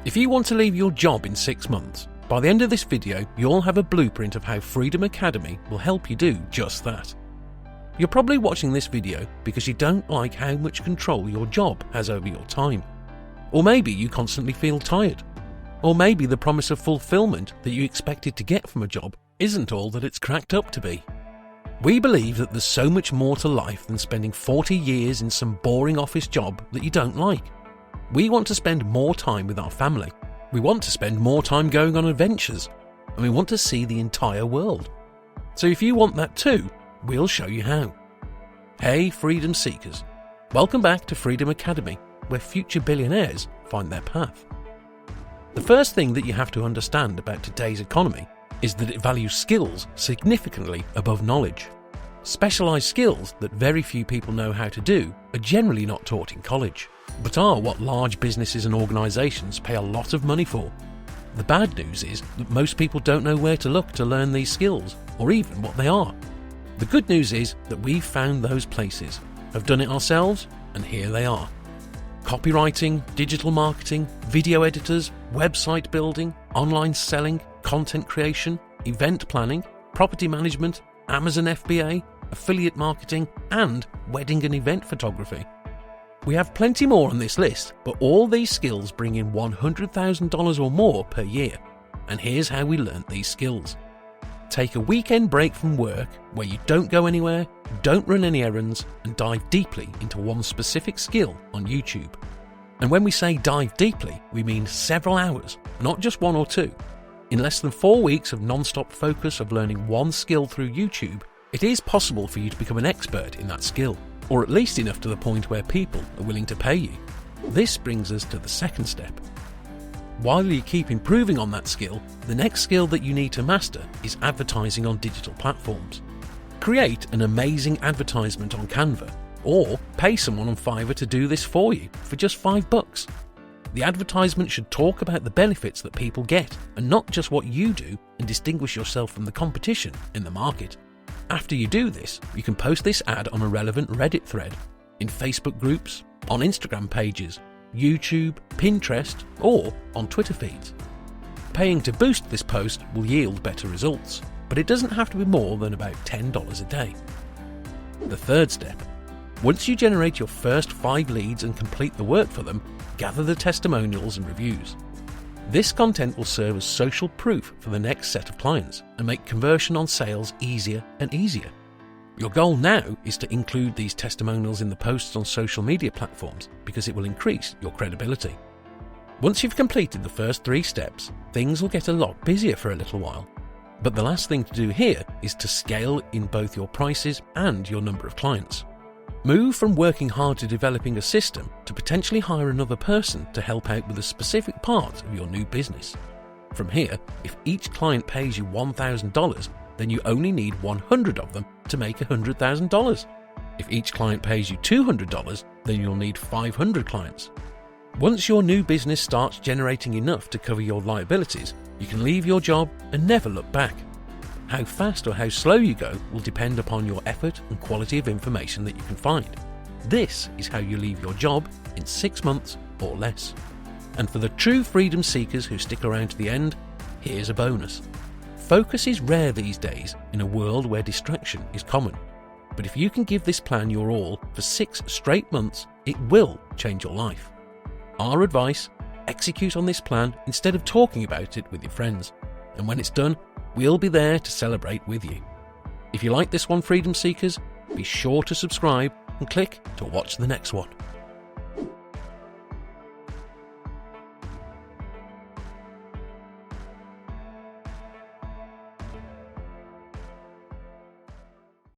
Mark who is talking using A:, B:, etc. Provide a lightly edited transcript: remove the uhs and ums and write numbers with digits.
A: If you want to leave your job in 6 months, by the end of this video, you'll have a blueprint of how Freedom Academy will help you do just that. You're probably watching this video because you don't like how much control your job has over your time. Or maybe you constantly feel tired. Or maybe the promise of fulfillment that you expected to get from a job isn't all that it's cracked up to be. We believe that there's so much more to life than spending 40 years in some boring office job that you don't like. We want to spend more time with our family. We want to spend more time going on adventures. And we want to see the entire world. So if you want that too, we'll show you how. Hey freedom seekers, welcome back to Freedom Academy, where future billionaires find their path. The first thing that you have to understand about today's economy is that it values skills significantly above knowledge. Specialised skills that very few people know how to do are generally not taught in college, but are what large businesses and organisations pay a lot of money for. The bad news is that most people don't know where to look to learn these skills, or even what they are. The good news is that we've found those places, have done it ourselves, and here they are. Copywriting, digital marketing, video editors, website building, online selling, content creation, event planning, property management, Amazon FBA, affiliate marketing, and wedding and event photography. We have plenty more on this list, but all these skills bring in $100,000 or more per year. And here's how we learnt these skills. Take a weekend break from work where you don't go anywhere, don't run any errands, and dive deeply into one specific skill on YouTube. And when we say dive deeply, we mean several hours, not just 1 or 2. In less than 4 weeks of non-stop focus of learning one skill through YouTube, it is possible for you to become an expert in that skill, or at least enough to the point where people are willing to pay you. This brings us to the second step. While you keep improving on that skill, the next skill that you need to master is advertising on digital platforms. Create an amazing advertisement on Canva, or pay someone on Fiverr to do this for you for just $5. The advertisement should talk about the benefits that people get and not just what you do and distinguish yourself from the competition in the market. After you do this, you can post this ad on a relevant Reddit thread, in Facebook groups, on Instagram pages, YouTube, Pinterest, or on Twitter feeds. Paying to boost this post will yield better results, but it doesn't have to be more than about $10 a day. The third step. Once you generate your first 5 leads and complete the work for them, gather the testimonials and reviews. This content will serve as social proof for the next set of clients and make conversion on sales easier and easier. Your goal now is to include these testimonials in the posts on social media platforms because it will increase your credibility. Once you've completed the first 3 steps, things will get a lot busier for a little while. But the last thing to do here is to scale in both your prices and your number of clients. Move from working hard to developing a system to potentially hire another person to help out with a specific part of your new business. From here, if each client pays you $1,000, then you only need 100 of them to make $100,000. If each client pays you $200, then you'll need 500 clients. Once your new business starts generating enough to cover your liabilities, you can leave your job and never look back. How fast or how slow you go will depend upon your effort and quality of information that you can find. This is how you leave your job in 6 months or less. And for the true freedom seekers who stick around to the end, here's a bonus. Focus is rare these days in a world where distraction is common. But if you can give this plan your all for 6 straight months, it will change your life. Our advice, execute on this plan instead of talking about it with your friends. And when it's done, we'll be there to celebrate with you. If you like this one, freedom seekers, be sure to subscribe and click to watch the next one.